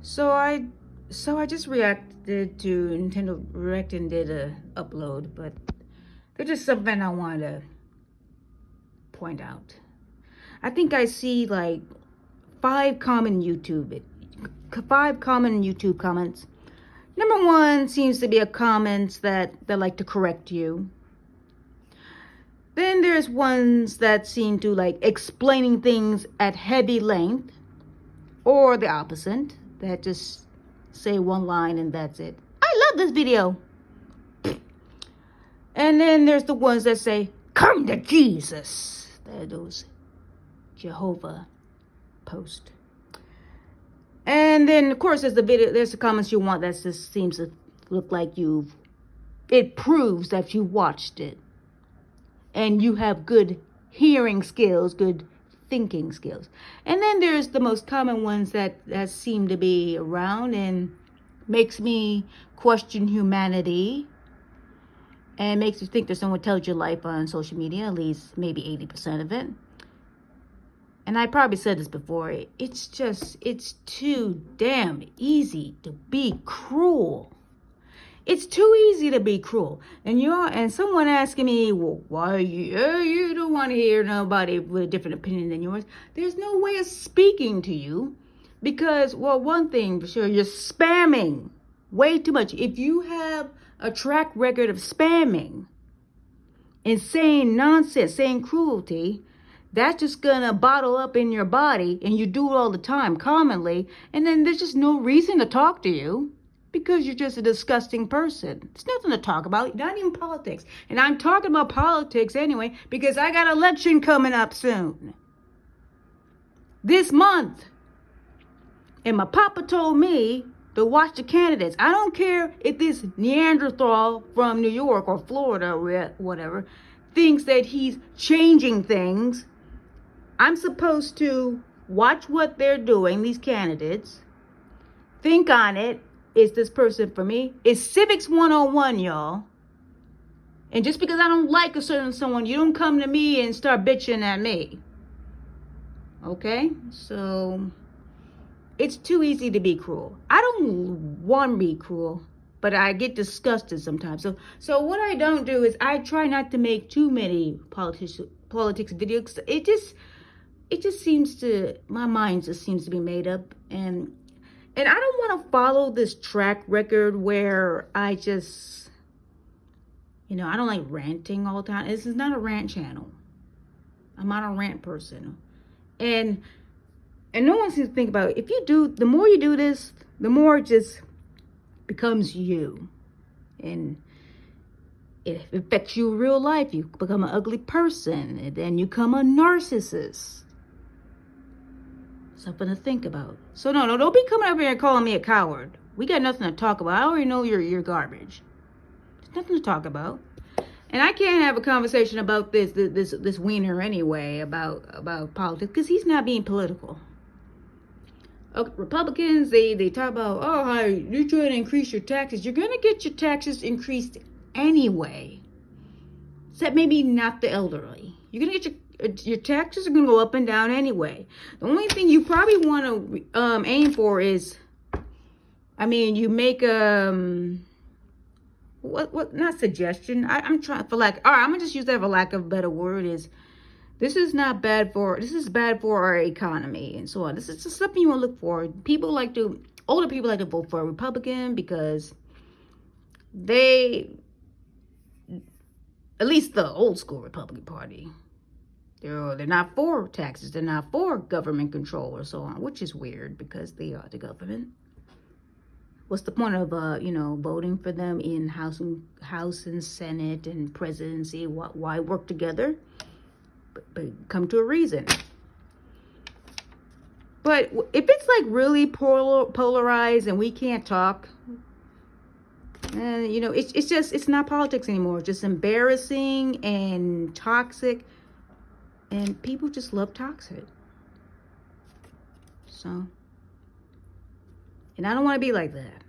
So I so I just reacted to Nintendo Direct and did a upload, but there's just something I wanted to point out. I think I see like five common YouTube comments. Number one seems to be a comment that they like to correct you. Then there's ones that seem to like explaining things at heavy length, or the opposite, that just say one line and that's it. I love this video. And then there's the ones that say, "Come to Jesus." They're those Jehovah post. And then of course there's the comments you want that just seems to look like it proves that you watched it and you have good hearing skills, good thinking skills. And then there's the most common ones that seem to be around and makes me question humanity and makes you think there's someone tells your life on social media, at least maybe 80% of it. And I probably said this before, it's too damn easy to be cruel. It's too easy to be cruel. And someone asking me, well, why you don't want to hear nobody with a different opinion than yours. There's no way of speaking to you because, well, one thing for sure, you're spamming way too much. If you have a track record of spamming and saying nonsense, saying cruelty, that's just gonna bottle up in your body, and you do it all the time, commonly, and then there's just no reason to talk to you because you're just a disgusting person. It's nothing to talk about, not even politics. And I'm talking about politics anyway because I got an election coming up soon. This month. And my papa told me to watch the candidates. I don't care if this Neanderthal from New York or Florida or whatever thinks that he's changing things. I'm supposed to watch what they're doing, these candidates, think on it. Is this person for me? It's Civics 101, y'all. And just because I don't like a certain someone, you don't come to me and start bitching at me. Okay? So it's too easy to be cruel. I don't want to be cruel, but I get disgusted sometimes. So what I don't do is I try not to make too many politics videos. It just seems to, my mind just seems to be made up. And I don't want to follow this track record where I just, I don't like ranting all the time. This is not a rant channel. I'm not a rant person. And no one seems to think about it. The more you do this, the more it just becomes you. And it affects you in real life. You become an ugly person. And then you become a narcissist. Something to think about. So no, don't be coming up here and calling me a coward. We got nothing to talk about. I already know you're garbage. There's nothing to talk about. And I can't have a conversation about this wiener anyway, about politics, because he's not being political. Okay, Republicans, they talk about, oh, how you're trying to increase your taxes. You're going to get your taxes increased anyway. Except maybe not the elderly. You're going to get your taxes are going to go up and down anyway. The only thing you probably want to aim for is, you make what not suggestion. I'm trying for all right, I'm gonna just use that for lack of a better word. This is bad for our economy and so on. This is just something you want to look for. Older people like to vote for a Republican because at least the old school Republican Party, they're not for taxes. They're not for government control or so on, which is weird because they are the government. What's the point of voting for them in House and Senate and presidency? Why work together? But come to a reason. But if it's like really polarized and we can't talk, it's not politics anymore. It's just embarrassing and toxic. And people just love toxic. So, and I don't want to be like that.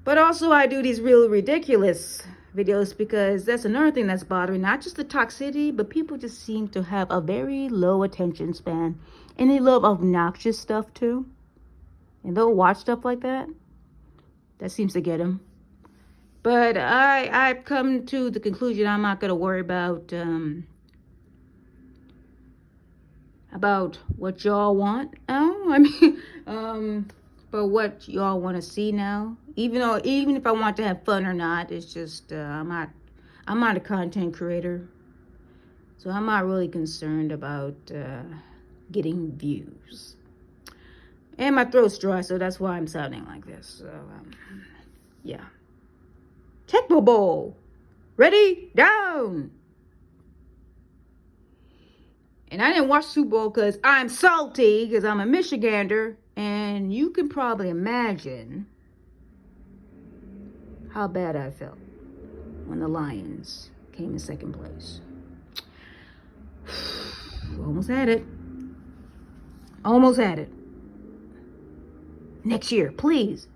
But also I do these real ridiculous videos because that's another thing that's bothering, not just the toxicity, but people just seem to have a very low attention span. And they love obnoxious stuff too. And they'll watch stuff like that. That seems to get them. But I've come to the conclusion I'm not going to worry about what y'all want. Oh, I mean, but what y'all want to see now. Even if I want to have fun or not, it's just I'm not a content creator, so I'm not really concerned about getting views. And my throat's dry, so that's why I'm sounding like this. So yeah. Tecmo Bowl. Ready? Down. And I didn't watch Super Bowl because I'm salty, because I'm a Michigander. And you can probably imagine how bad I felt when the Lions came in second place. Almost had it. Almost had it. Next year, please.